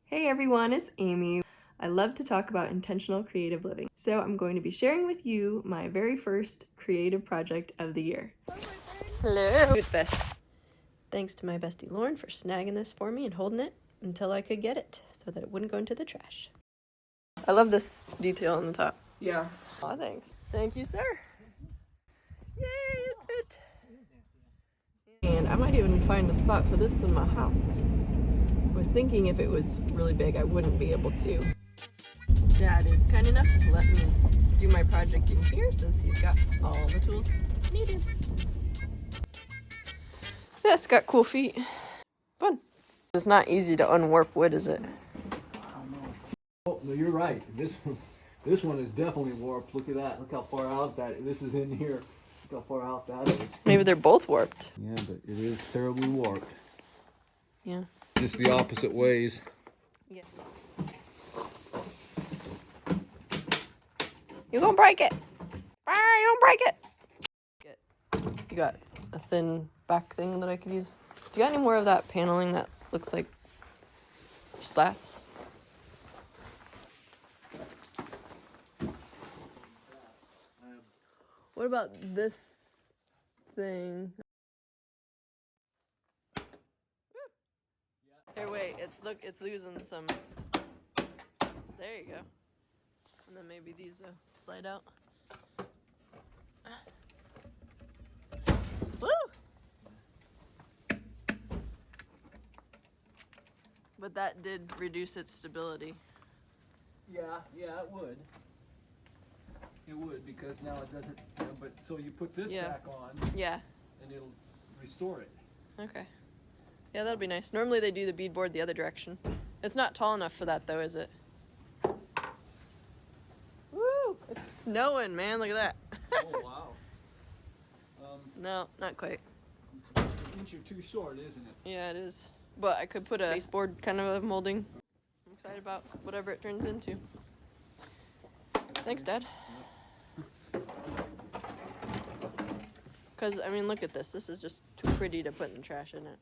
Hey everyone, it's Amy. I love to talk about intentional creative living, so I'm going to be sharing with you my very first creative project of the year. Hello! Toothfest. Thanks to my bestie Lauren for snagging this for me and holding it until I could get it so that it wouldn't go into the trash. I love this detail on the top. Yeah. Aw, thanks. Thank you, sir. Yay, it fit! And I might even find a spot for this in my house. I was thinking if it was really big, I wouldn't be able to. Dad is kind enough to let me do my project in here since he's got all the tools needed. Yeah, it's got cool feet. Fun. It's not easy to unwarp wood, is it? Oh, no, you're right. This one is definitely warped. Look at that. Look how far out this is in here. Look how far out that is. Maybe they're both warped. Yeah, but it is terribly warped. Yeah. Just the opposite ways. Yeah. You're gonna break it. Ah, you're gonna break it. You got a thin back thing that I could use. Do you got any more of that paneling that looks like slats? What about this thing? Here, wait. It's losing some. There you go. And then maybe these slide out. Woo! But that did reduce its stability. Yeah, it would. It would, because now it doesn't. But so you put this back on. Yeah. And it'll restore it. Okay. Yeah, that'll be nice. Normally they do the beadboard the other direction. It's not tall enough for that though, is it? Woo! It's snowing, man. Look at that. Oh wow. No, not quite. It's an inch or two short, isn't it? Yeah, it is. But I could put a baseboard kind of a molding. I'm excited about whatever it turns into. Thanks, Dad. Because, I mean, look at this. This is just too pretty to put in the trash, isn't it?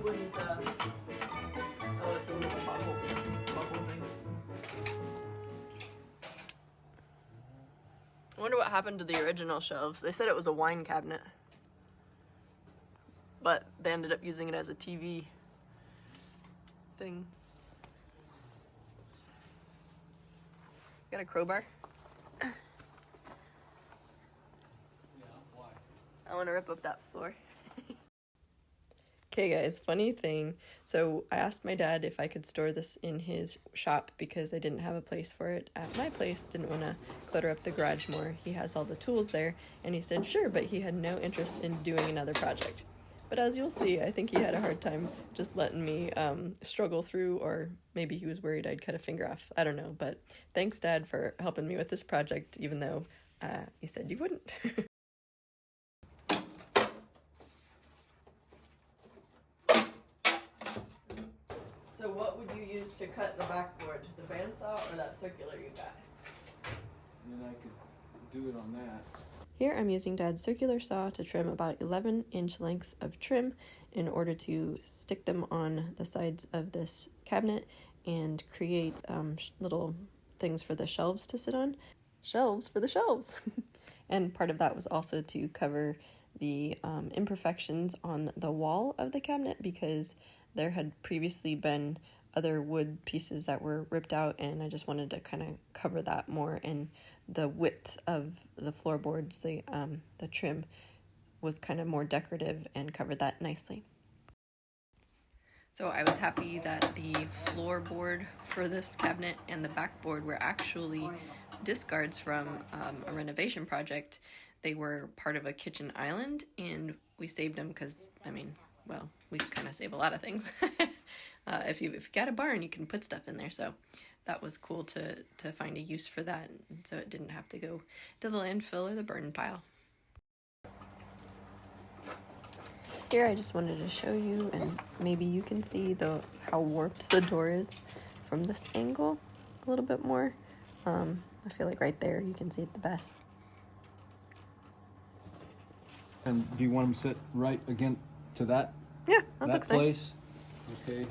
Wouldn't, oh, it's a little bubble thing. I wonder what happened to the original shelves. They said it was a wine cabinet. But they ended up using it as a TV thing. Got a crowbar? Yeah, why? I want to rip up that floor. Okay guys, funny thing. So I asked my dad if I could store this in his shop because I didn't have a place for it at my place. Didn't want to clutter up the garage more. He has all the tools there and he said sure, but he had no interest in doing another project. But as you'll see, I think he had a hard time just letting me struggle through, or maybe he was worried I'd cut a finger off. I don't know, but thanks Dad for helping me with this project, even though you said you wouldn't. So what would you use to cut the backboard? The bandsaw or that circular you got? And then I could do it on that. Here I'm using Dad's circular saw to trim about 11-inch lengths of trim in order to stick them on the sides of this cabinet and create little things for the shelves to sit on. Shelves for the shelves! And part of that was also to cover the imperfections on the wall of the cabinet because there had previously been other wood pieces that were ripped out, and I just wanted to kind of cover that more, and the width of the floorboards, the trim was kind of more decorative and covered that nicely. So I was happy that the floorboard for this cabinet and the backboard were actually discards from a renovation project. They were part of a kitchen island, and we saved them because, I mean, well, we kind of save a lot of things. If you got a barn, you can put stuff in there, so that was cool to find a use for that, so it didn't have to go to the landfill or the burn pile. Here I just wanted to show you, and maybe you can see how warped the door is from this angle a little bit more. I feel like right there you can see it the best. And do you want them sit right again to that? Yeah, that that looks place? nice. Okay.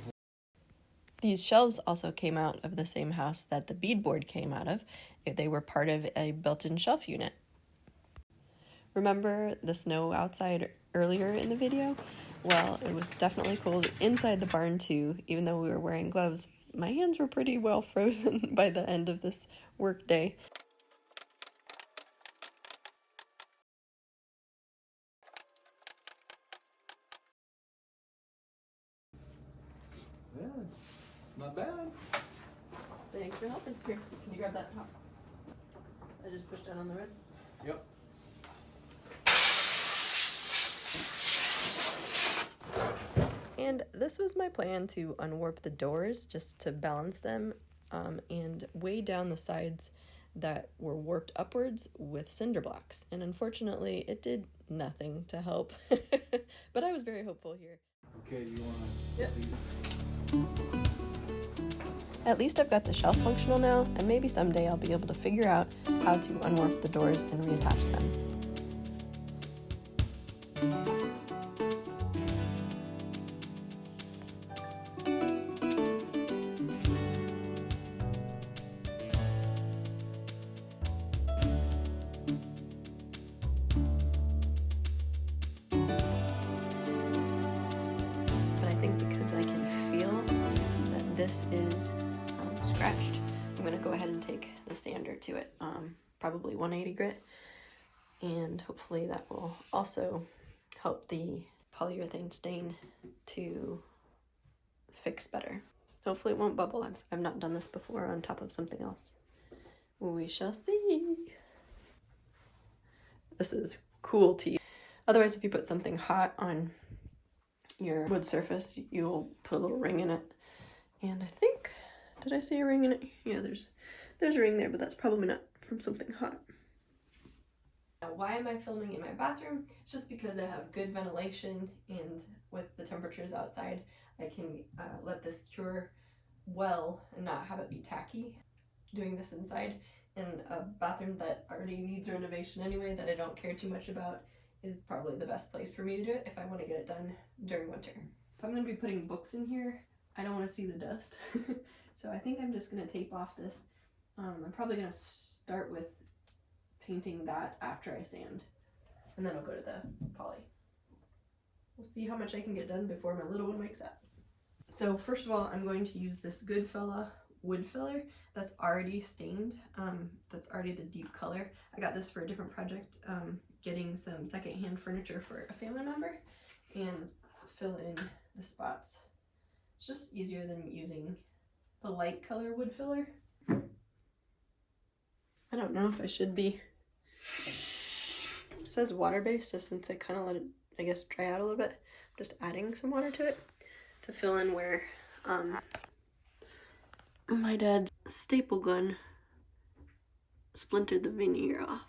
These shelves also came out of the same house that the beadboard came out of. They were part of a built-in shelf unit. Remember the snow outside earlier in the video? Well, it was definitely cold inside the barn too. Even though we were wearing gloves, my hands were pretty well frozen by the end of this work day. Yeah, not bad. Thanks for helping. Here, can you grab that top? I just pushed down on the red. Yep. And this was my plan to unwarp the doors just to balance them and weigh down the sides that were warped upwards with cinder blocks. And unfortunately, it did nothing to help. But I was very hopeful here. Okay, you want to... Yep. At least I've got the shelf functional now, and maybe someday I'll be able to figure out how to unwarp the doors and reattach them. This is scratched. I'm gonna go ahead and take the sander to it, probably 180 grit, and hopefully that will also help the polyurethane stain to fix better. Hopefully it won't bubble. I've not done this before on top of something else. We shall see. This is cool tea. Otherwise, if you put something hot on your wood surface, you'll put a little ring in it. And I think, did I say a ring in it? Yeah, there's a ring there, but that's probably not from something hot. Now, why am I filming in my bathroom? It's just because I have good ventilation, and with the temperatures outside, I can let this cure well and not have it be tacky. Doing this inside in a bathroom that already needs renovation anyway, that I don't care too much about, is probably the best place for me to do it if I want to get it done during winter. If I'm going to be putting books in here, I don't want to see the dust. So I think I'm just going to tape off this. I'm probably going to start with painting that after I sand, and then I'll go to the poly. We'll see how much I can get done before my little one wakes up. So first of all, I'm going to use this Goodfella wood filler that's already stained. That's already the deep color. I got this for a different project, getting some secondhand furniture for a family member, and fill in the spots. It's just easier than using the light color wood filler. I don't know if I should be. It says water-based, so since I kind of let it, I guess, dry out a little bit, I'm just adding some water to it to fill in where my dad's staple gun splintered the veneer off.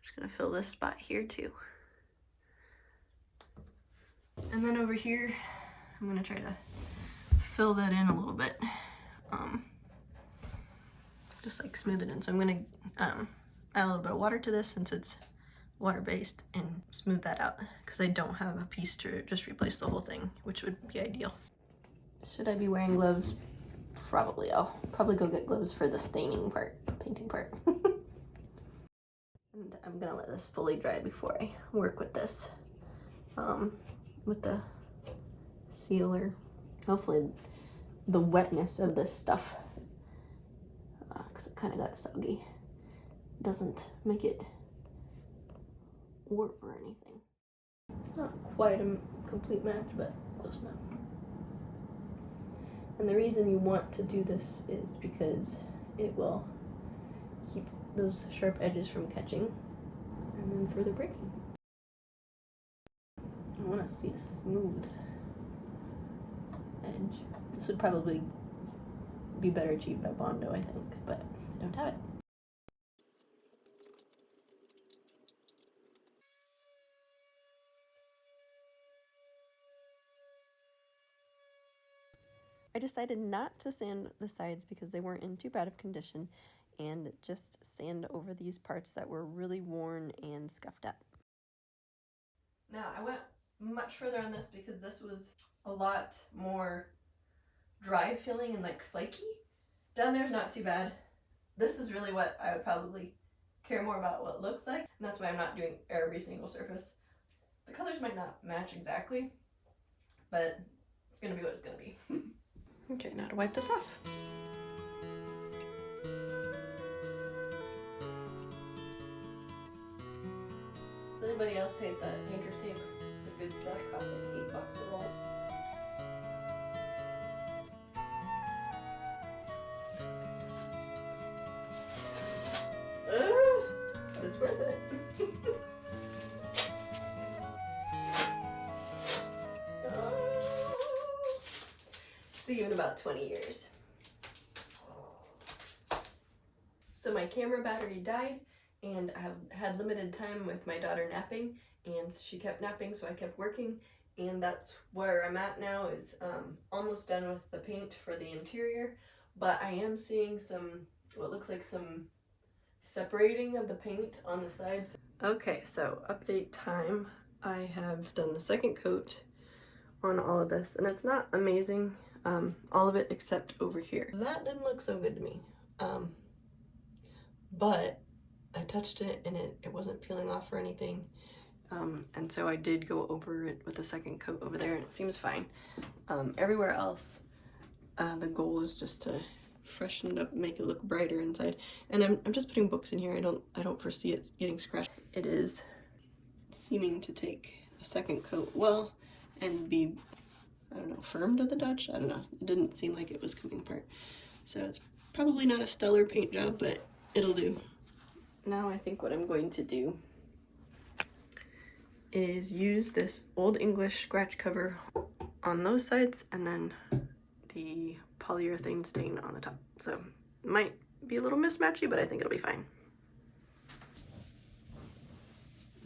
Just gonna fill this spot here too. And then over here, I'm gonna try to fill that in a little bit. Just like smooth it in. So I'm gonna add a little bit of water to this since it's water-based, and smooth that out because I don't have a piece to just replace the whole thing, which would be ideal. Should I be wearing gloves? Probably. I'll probably go get gloves for the staining part, painting part. And I'm gonna let this fully dry before I work with this, with the sealer. Hopefully the wetness of this stuff, because it kind of got soggy, doesn't make it warp or anything. Not quite a complete match, but close enough. And the reason you want to do this is because it will keep those sharp edges from catching and then further breaking. I want to see a smooth edge. This would probably be better achieved by Bondo, I think, but I don't have it. I decided not to sand the sides because they weren't in too bad of condition, and just sand over these parts that were really worn and scuffed up. Now, I went much further on this because this was a lot more dry feeling and like flaky. Down there's not too bad. This is really what I would probably care more about what it looks like, and that's why I'm not doing every single surface. The colors might not match exactly, but it's gonna be what it's gonna be. Okay, now to wipe this off. Does anybody else hate that painter's tape? The good stuff costs like $8 a roll. But it's worth it. See you in about 20 years. So my camera battery died, and I have had limited time with my daughter napping, and she kept napping, so I kept working, and that's where I'm at now. Is almost done with the paint for the interior, but I am seeing some, what looks like some separating of the paint on the sides. Okay, so update time. I have done the second coat on all of this, and it's not amazing, all of it except over here. That didn't look so good to me, but I touched it and it wasn't peeling off or anything, and so I did go over it with the second coat over there, and it seems fine. Everywhere else, the goal is just to freshen it up, make it look brighter inside. And I'm just putting books in here. I don't foresee it getting scratched. It is seeming to take a second coat well and be, I don't know, firm to the Dutch. I don't know. It didn't seem like it was coming apart. So it's probably not a stellar paint job, but it'll do. Now I think what I'm going to do is use this Old English scratch cover on those sides and then the polyurethane stain on the top. So it might be a little mismatchy, but I think it'll be fine.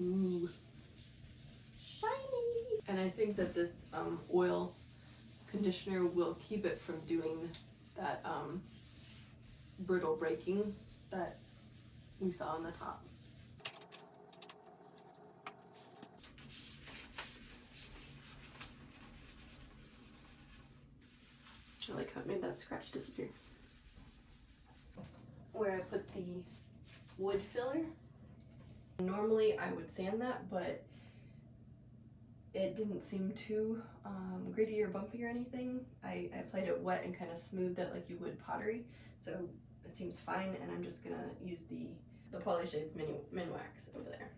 Ooh, shiny! And I think that this oil conditioner will keep it from doing that brittle breaking that we saw on the top. I like how it made that scratch disappear. Where I put the wood filler, normally I would sand that, but it didn't seem too gritty or bumpy or anything. I played it wet and kind of smoothed it like you would pottery, so it seems fine, and I'm just gonna use the Polyshades Min Wax over there.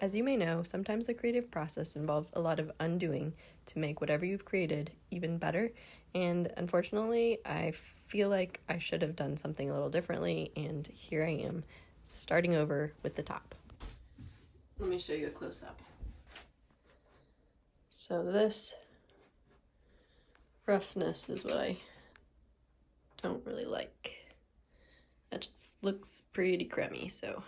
As you may know, sometimes the creative process involves a lot of undoing to make whatever you've created even better, and unfortunately, I feel like I should have done something a little differently, and here I am, starting over with the top. Let me show you a close-up. So this roughness is what I don't really like. That just looks pretty crummy, so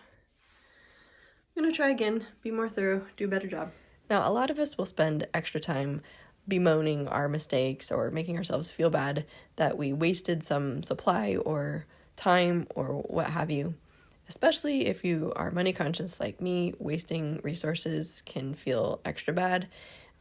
I'm gonna try again, be more thorough, do a better job. Now, a lot of us will spend extra time bemoaning our mistakes or making ourselves feel bad that we wasted some supply or time or what have you. Especially if you are money conscious like me, wasting resources can feel extra bad.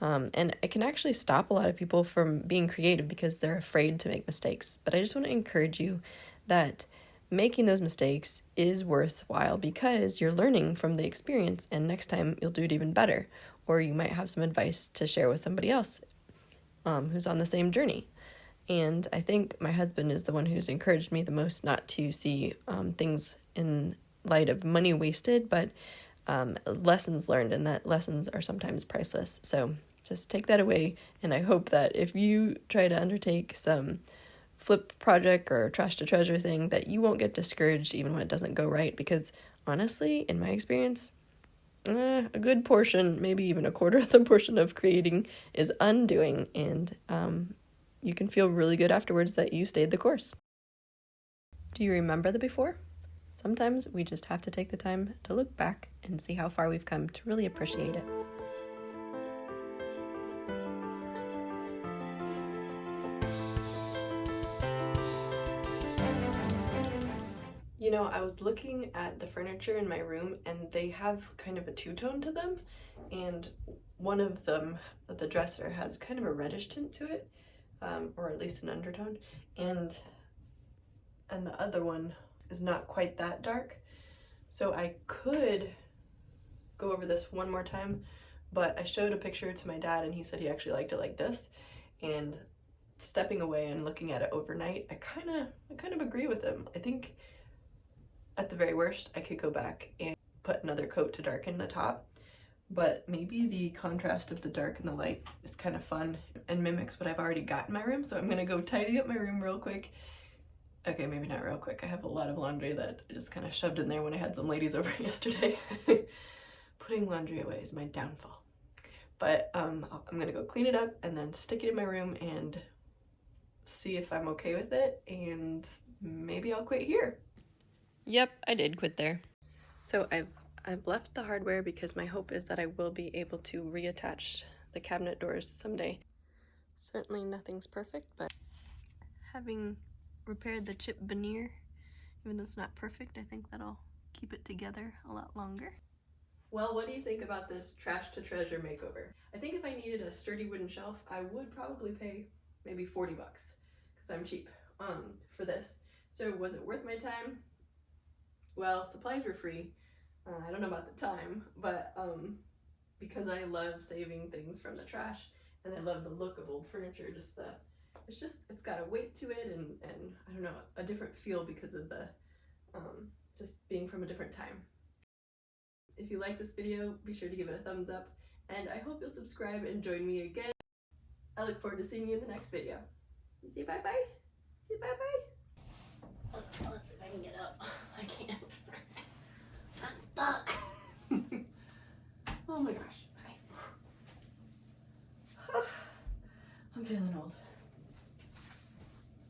And it can actually stop a lot of people from being creative because they're afraid to make mistakes. But I just want to encourage you that making those mistakes is worthwhile because you're learning from the experience, and next time you'll do it even better. Or you might have some advice to share with somebody else who's on the same journey. And I think my husband is the one who's encouraged me the most not to see things in light of money wasted, but lessons learned, and that lessons are sometimes priceless. So just take that away. And I hope that if you try to undertake some flip project or trash to treasure thing, that you won't get discouraged even when it doesn't go right, because honestly, in my experience, a good portion, maybe even a quarter of the portion of creating is undoing, and you can feel really good afterwards that you stayed the course. Do you remember the before? Sometimes we just have to take the time to look back and see how far we've come to really appreciate it. You know, I was looking at the furniture in my room, and they have kind of a two-tone to them, and one of them, the dresser, has kind of a reddish tint to it, or at least an undertone, and the other one is not quite that dark. So I could go over this one more time, but I showed a picture to my dad and he said he actually liked it like this, and stepping away and looking at it overnight, I kind of agree with him. I think at the very worst I could go back and put another coat to darken the top, but maybe the contrast of the dark and the light is kind of fun and mimics what I've already got in my room. So I'm gonna go tidy up my room real quick. Okay, maybe not real quick. I have a lot of laundry that I just kind of shoved in there when I had some ladies over yesterday. Putting laundry away is my downfall. But I'm gonna go clean it up and then stick it in my room and see if I'm okay with it, and maybe I'll quit here. Yep, I did quit there. So I've left the hardware because my hope is that I will be able to reattach the cabinet doors someday. Certainly nothing's perfect, but having repaired the chip veneer, even though it's not perfect, I think that'll keep it together a lot longer. Well, what do you think about this trash to treasure makeover? I think if I needed a sturdy wooden shelf, I would probably pay maybe 40 bucks, because I'm cheap, for this. So was it worth my time? Well, supplies were free. I don't know about the time, but because I love saving things from the trash, and I love the look of old furniture, it's got a weight to it, and I don't know, a different feel because of the just being from a different time. If you like this video, be sure to give it a thumbs up, and I hope you'll subscribe and join me again. I look forward to seeing you in the next video. Say bye-bye. Say bye-bye. Let's see if I can get up. I can't.